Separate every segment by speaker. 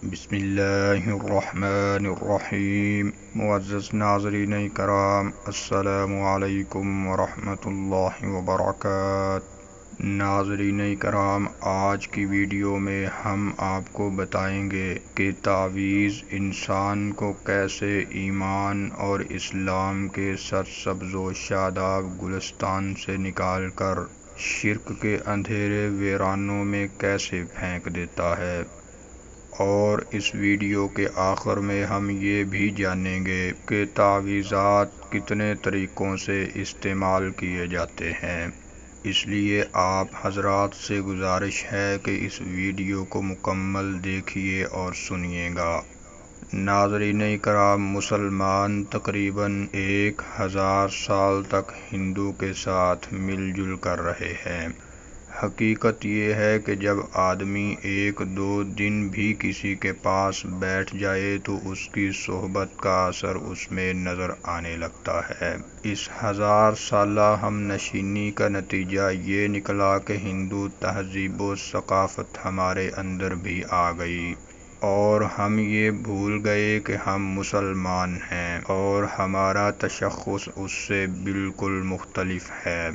Speaker 1: بسم اللہ الرحمن الرحیم۔ معزز ناظرین کرام، السلام علیکم ورحمۃ اللہ وبرکاتہ۔ ناظرین کرام، آج کی ویڈیو میں ہم آپ کو بتائیں گے کہ تعویذ انسان کو کیسے ایمان اور اسلام کے سرسبز و شاداب گلستان سے نکال کر شرک کے اندھیرے ویرانوں میں کیسے پھینک دیتا ہے، اور اس ویڈیو کے آخر میں ہم یہ بھی جانیں گے کہ تعویذات کتنے طریقوں سے استعمال کیے جاتے ہیں۔ اس لیے آپ حضرات سے گزارش ہے کہ اس ویڈیو کو مکمل دیکھیے اور سنیے گا۔ ناظرین کرام، مسلمان تقریباً 1000 سال تک ہندو کے ساتھ مل جل کر رہے ہیں۔ حقیقت یہ ہے کہ جب آدمی 1-2 دن بھی کسی کے پاس بیٹھ جائے تو اس کی صحبت کا اثر اس میں نظر آنے لگتا ہے۔ اس 1000 سالہ ہم نشینی کا نتیجہ یہ نکلا کہ ہندو تہذیب و ثقافت ہمارے اندر بھی آ گئی، اور ہم یہ بھول گئے کہ ہم مسلمان ہیں اور ہمارا تشخص اس سے بالکل مختلف ہے۔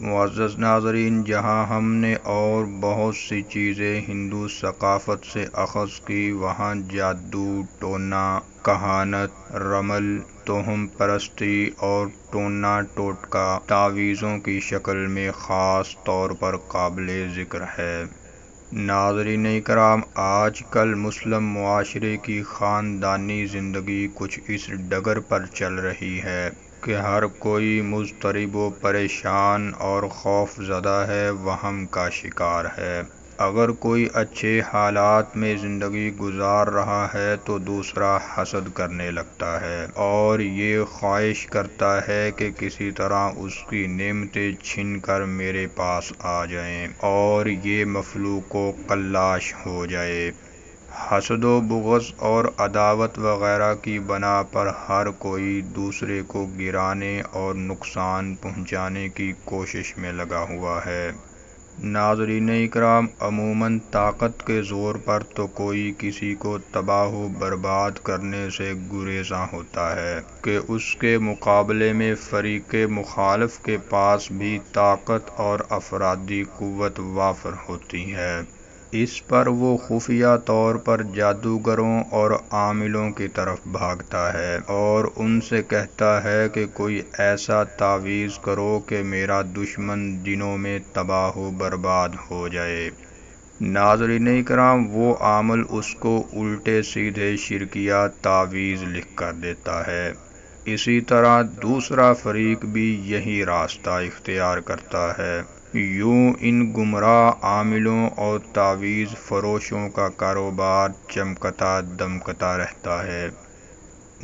Speaker 1: معزز ناظرین، جہاں ہم نے اور بہت سی چیزیں ہندو ثقافت سے اخذ کی، وہاں جادو ٹونا، کہانت، رمل، توہم پرستی اور ٹونا ٹوٹکا تعویذوں کی شکل میں خاص طور پر قابل ذکر ہے۔ ناظرین کرام، آج کل مسلم معاشرے کی خاندانی زندگی کچھ اس ڈگر پر چل رہی ہے کہ ہر کوئی مضطرب و پریشان اور خوف زدہ ہے، وہم کا شکار ہے۔ اگر کوئی اچھے حالات میں زندگی گزار رہا ہے تو دوسرا حسد کرنے لگتا ہے اور یہ خواہش کرتا ہے کہ کسی طرح اس کی نعمتیں چھن کر میرے پاس آ جائیں اور یہ مخلوق و قلاش ہو جائے۔ حسد و بغض اور عداوت وغیرہ کی بنا پر ہر کوئی دوسرے کو گرانے اور نقصان پہنچانے کی کوشش میں لگا ہوا ہے۔ ناظرین کرام، عموماً طاقت کے زور پر تو کوئی کسی کو تباہ و برباد کرنے سے گریزاں ہوتا ہے کہ اس کے مقابلے میں فریق مخالف کے پاس بھی طاقت اور افرادی قوت وافر ہوتی ہے۔ اس پر وہ خفیہ طور پر جادوگروں اور عاملوں کی طرف بھاگتا ہے اور ان سے کہتا ہے کہ کوئی ایسا تعویذ کرو کہ میرا دشمن دنوں میں تباہ و برباد ہو جائے۔ ناظرین کرام، وہ عامل اس کو الٹے سیدھے شرکیہ تعویذ لکھ کر دیتا ہے۔ اسی طرح دوسرا فریق بھی یہی راستہ اختیار کرتا ہے۔ یوں ان گمراہ عاملوں اور تعویذ فروشوں کا کاروبار چمکتا دمکتا رہتا ہے۔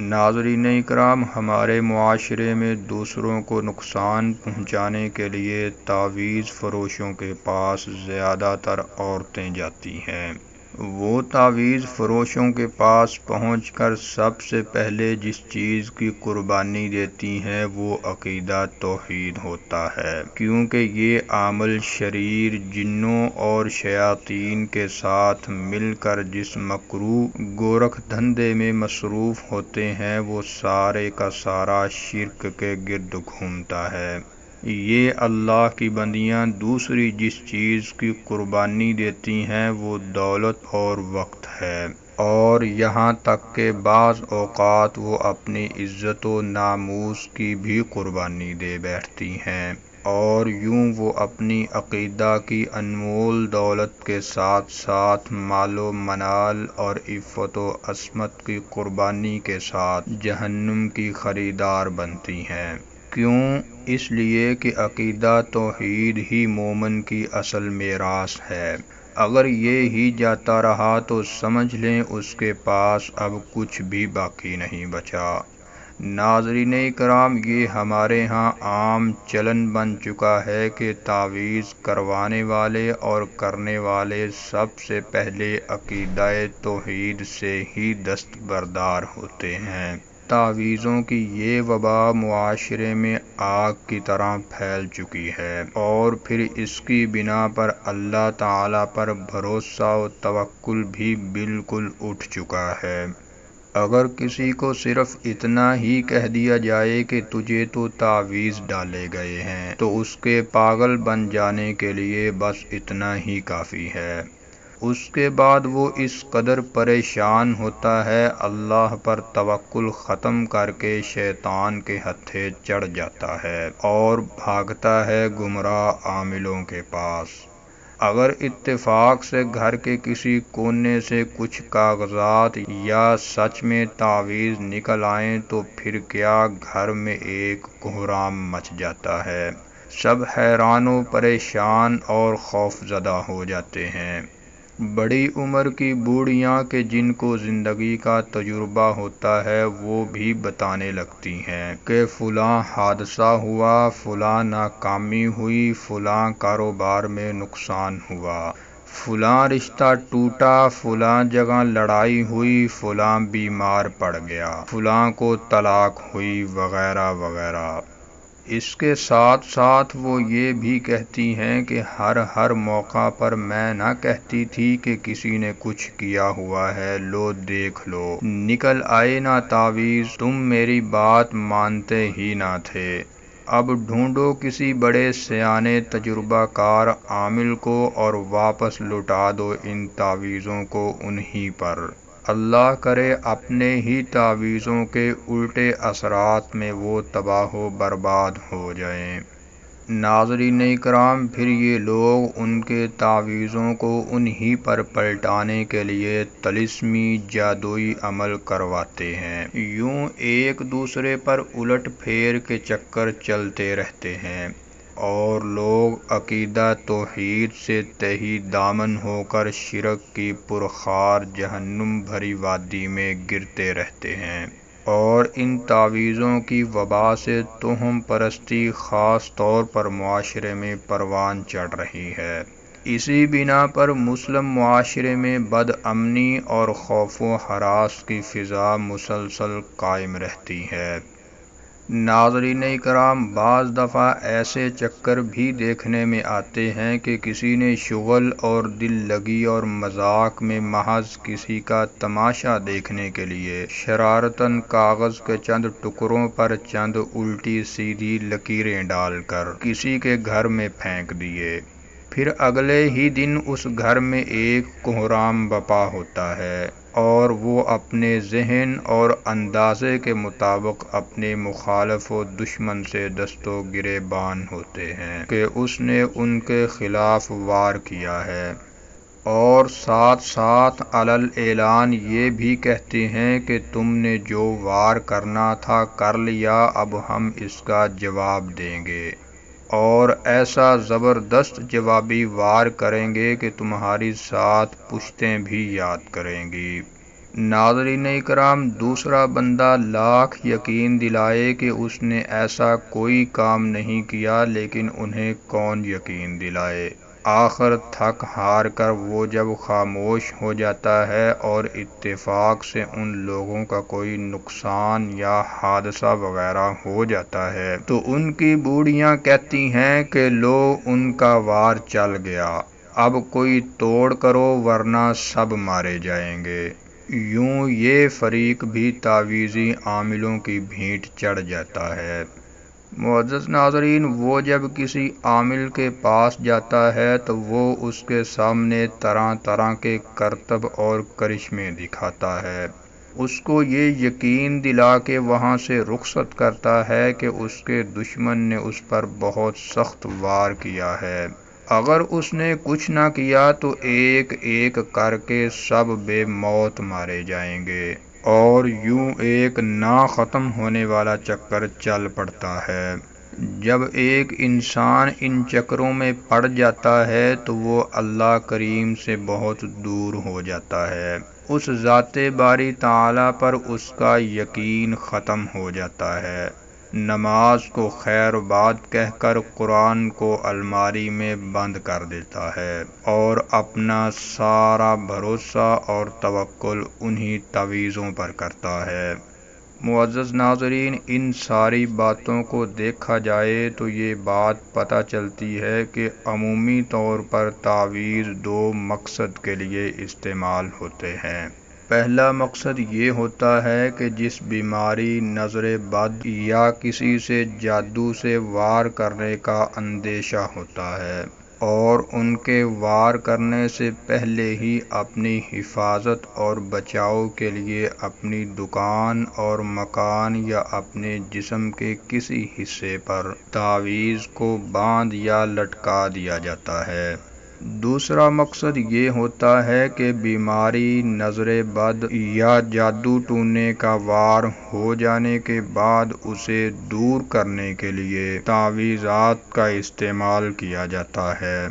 Speaker 1: ناظرین کرام، ہمارے معاشرے میں دوسروں کو نقصان پہنچانے کے لیے تعویذ فروشوں کے پاس زیادہ تر عورتیں جاتی ہیں۔ وہ تعویذ فروشوں کے پاس پہنچ کر سب سے پہلے جس چیز کی قربانی دیتی ہیں وہ عقیدہ توحید ہوتا ہے، کیونکہ یہ عامل شریر جنوں اور شیاطین کے ساتھ مل کر جس مکروہ گورکھ دھندے میں مصروف ہوتے ہیں وہ سارے کا سارا شرک کے گرد گھومتا ہے۔ یہ اللہ کی بندیاں دوسری جس چیز کی قربانی دیتی ہیں وہ دولت اور وقت ہے، اور یہاں تک کہ بعض اوقات وہ اپنی عزت و ناموس کی بھی قربانی دے بیٹھتی ہیں، اور یوں وہ اپنی عقیدہ کی انمول دولت کے ساتھ ساتھ مال و منال اور عفت و عصمت کی قربانی کے ساتھ جہنم کی خریدار بنتی ہیں۔ کیوں؟ اس لیے کہ عقیدہ توحید ہی مومن کی اصل میراث ہے۔ اگر یہ ہی جاتا رہا تو سمجھ لیں اس کے پاس اب کچھ بھی باقی نہیں بچا۔ ناظرین کرام، یہ ہمارے ہاں عام چلن بن چکا ہے کہ تعویذ کروانے والے اور کرنے والے سب سے پہلے عقیدہ توحید سے ہی دستبردار ہوتے ہیں۔ تعویذوں کی یہ وبا معاشرے میں آگ کی طرح پھیل چکی ہے، اور پھر اس کی بنا پر اللہ تعالی پر بھروسہ و توکل بھی بالکل اٹھ چکا ہے۔ اگر کسی کو صرف اتنا ہی کہہ دیا جائے کہ تجھے تو تعویذ ڈالے گئے ہیں، تو اس کے پاگل بن جانے کے لیے بس اتنا ہی کافی ہے۔ اس کے بعد وہ اس قدر پریشان ہوتا ہے، اللہ پر توکل ختم کر کے شیطان کے ہتھے چڑھ جاتا ہے اور بھاگتا ہے گمراہ عاملوں کے پاس۔ اگر اتفاق سے گھر کے کسی کونے سے کچھ کاغذات یا سچ میں تعویذ نکل آئیں تو پھر کیا گھر میں ایک کوہرام مچ جاتا ہے، سب حیران و پریشان اور خوفزدہ ہو جاتے ہیں۔ بڑی عمر کی بوڑھیاں کہ جن کو زندگی کا تجربہ ہوتا ہے وہ بھی بتانے لگتی ہیں کہ فلاں حادثہ ہوا، فلاں ناکامی ہوئی، فلاں کاروبار میں نقصان ہوا، فلاں رشتہ ٹوٹا، فلاں جگہ لڑائی ہوئی، فلاں بیمار پڑ گیا، فلاں کو طلاق ہوئی، وغیرہ وغیرہ۔ اس کے ساتھ ساتھ وہ یہ بھی کہتی ہیں کہ ہر موقع پر میں نہ کہتی تھی کہ کسی نے کچھ کیا ہوا ہے، لو دیکھ لو، نکل آئے نا تعویذ، تم میری بات مانتے ہی نہ تھے۔ اب ڈھونڈو کسی بڑے سیانے تجربہ کار عامل کو اور واپس لوٹا دو ان تعویذوں کو انہی پر۔ اللہ کرے اپنے ہی تعویذوں کے الٹے اثرات میں وہ تباہ و برباد ہو جائیں۔ ناظرین اکرام، پھر یہ لوگ ان کے تعویذوں کو انہی پر پلٹانے کے لیے طلسمی جادوئی عمل کرواتے ہیں۔ یوں ایک دوسرے پر الٹ پھیر کے چکر چلتے رہتے ہیں اور لوگ عقیدہ توحید سے تہی دامن ہو کر شرک کی پرخار جہنم بھری وادی میں گرتے رہتے ہیں۔ اور ان تعویذوں کی وبا سے توہم پرستی خاص طور پر معاشرے میں پروان چڑھ رہی ہے۔ اسی بنا پر مسلم معاشرے میں بد امنی اور خوف و ہراس کی فضا مسلسل قائم رہتی ہے۔ ناظرین اکرام، بعض دفعہ ایسے چکر بھی دیکھنے میں آتے ہیں کہ کسی نے شغل اور دل لگی اور مذاق میں محض کسی کا تماشا دیکھنے کے لیے شرارتاً کاغذ کے چند ٹکڑوں پر چند الٹی سیدھی لکیریں ڈال کر کسی کے گھر میں پھینک دیے۔ پھر اگلے ہی دن اس گھر میں ایک کوہرام برپا ہوتا ہے اور وہ اپنے ذہن اور اندازے کے مطابق اپنے مخالف و دشمن سے دست و گریباں ہوتے ہیں کہ اس نے ان کے خلاف وار کیا ہے، اور ساتھ ساتھ علل اعلان یہ بھی کہتے ہیں کہ تم نے جو وار کرنا تھا کر لیا، اب ہم اس کا جواب دیں گے، اور ایسا زبردست جوابی وار کریں گے کہ تمہاری 7 پشتیں بھی یاد کریں گی۔ ناظرین اکرام، دوسرا بندہ لاکھ یقین دلائے کہ اس نے ایسا کوئی کام نہیں کیا، لیکن انہیں کون یقین دلائے؟ آخر تھک ہار کر وہ جب خاموش ہو جاتا ہے اور اتفاق سے ان لوگوں کا کوئی نقصان یا حادثہ وغیرہ ہو جاتا ہے تو ان کی بوڑھیاں کہتی ہیں کہ لو ان کا وار چل گیا، اب کوئی توڑ کرو ورنہ سب مارے جائیں گے۔ یوں یہ فریق بھی تعویذی عاملوں کی بھیٹ چڑھ جاتا ہے۔ معزز ناظرین، وہ جب کسی عامل کے پاس جاتا ہے تو وہ اس کے سامنے طرح طرح کے کرتب اور کرشمے دکھاتا ہے، اس کو یہ یقین دلا کے وہاں سے رخصت کرتا ہے کہ اس کے دشمن نے اس پر بہت سخت وار کیا ہے، اگر اس نے کچھ نہ کیا تو ایک ایک کر کے سب بے موت مارے جائیں گے، اور یوں ایک نہ ختم ہونے والا چکر چل پڑتا ہے۔ جب ایک انسان ان چکروں میں پڑ جاتا ہے تو وہ اللہ کریم سے بہت دور ہو جاتا ہے، اس ذات باری تعالی پر اس کا یقین ختم ہو جاتا ہے، نماز کو خیر بات کہہ کر قرآن کو الماری میں بند کر دیتا ہے اور اپنا سارا بھروسہ اور توکل انہی تعویذوں پر کرتا ہے۔ معزز ناظرین، ان ساری باتوں کو دیکھا جائے تو یہ بات پتہ چلتی ہے کہ عمومی طور پر تعویذ دو مقصد کے لیے استعمال ہوتے ہیں۔ پہلا مقصد یہ ہوتا ہے کہ جس بیماری، نظر بد یا کسی سے جادو سے وار کرنے کا اندیشہ ہوتا ہے اور ان کے وار کرنے سے پہلے ہی اپنی حفاظت اور بچاؤ کے لیے اپنی دکان اور مکان یا اپنے جسم کے کسی حصے پر تعویذ کو باندھ یا لٹکا دیا جاتا ہے۔ دوسرا مقصد یہ ہوتا ہے کہ بیماری، نظر بد یا جادو ٹونے کا وار ہو جانے کے بعد اسے دور کرنے کے لیے تعویذات کا استعمال کیا جاتا ہے۔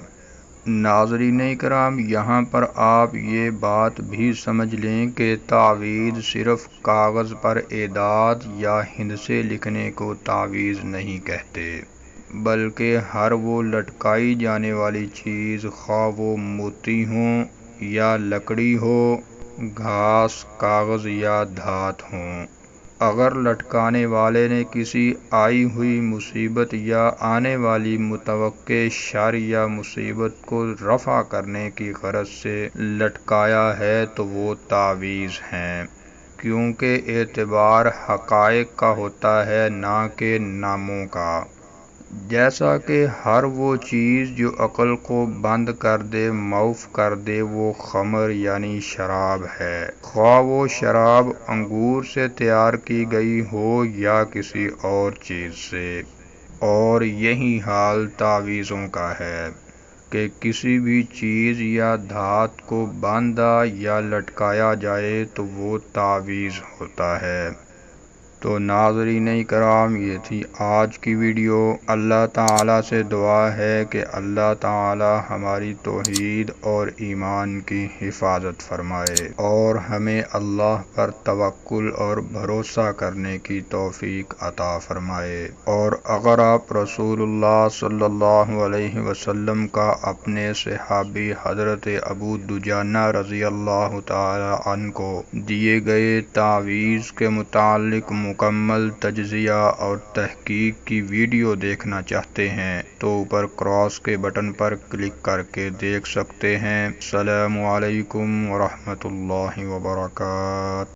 Speaker 1: ناظرین کرام، یہاں پر آپ یہ بات بھی سمجھ لیں کہ تعویذ صرف کاغذ پر اعداد یا ہندسے لکھنے کو تعویذ نہیں کہتے، بلکہ ہر وہ لٹکائی جانے والی چیز، خواہ وہ موتی ہوں یا لکڑی ہو، گھاس، کاغذ یا دھات ہوں، اگر لٹکانے والے نے کسی آئی ہوئی مصیبت یا آنے والی متوقع شر یا مصیبت کو رفع کرنے کی غرض سے لٹکایا ہے تو وہ تعویذ ہیں، کیونکہ اعتبار حقائق کا ہوتا ہے، نہ کہ ناموں کا۔ جیسا کہ ہر وہ چیز جو عقل کو بند کر دے، معاف کر دے، وہ خمر یعنی شراب ہے، خواہ وہ شراب انگور سے تیار کی گئی ہو یا کسی اور چیز سے۔ اور یہی حال تعویذوں کا ہے کہ کسی بھی چیز یا دھات کو باندھا یا لٹکایا جائے تو وہ تعویذ ہوتا ہے۔ تو ناظرین کرام، یہ تھی آج کی ویڈیو۔ اللہ تعالیٰ سے دعا ہے کہ اللہ تعالیٰ ہماری توحید اور ایمان کی حفاظت فرمائے اور ہمیں اللہ پر توکل اور بھروسہ کرنے کی توفیق عطا فرمائے۔ اور اگر آپ رسول اللہ صلی اللہ علیہ وسلم کا اپنے صحابی حضرت ابو دجانہ رضی اللہ تعالی عنہ کو دیے گئے تعویذ کے متعلق مکمل تجزیہ اور تحقیق کی ویڈیو دیکھنا چاہتے ہیں تو اوپر کراس کے بٹن پر کلک کر کے دیکھ سکتے ہیں۔ السلام علیکم ورحمۃ اللہ وبرکاتہ۔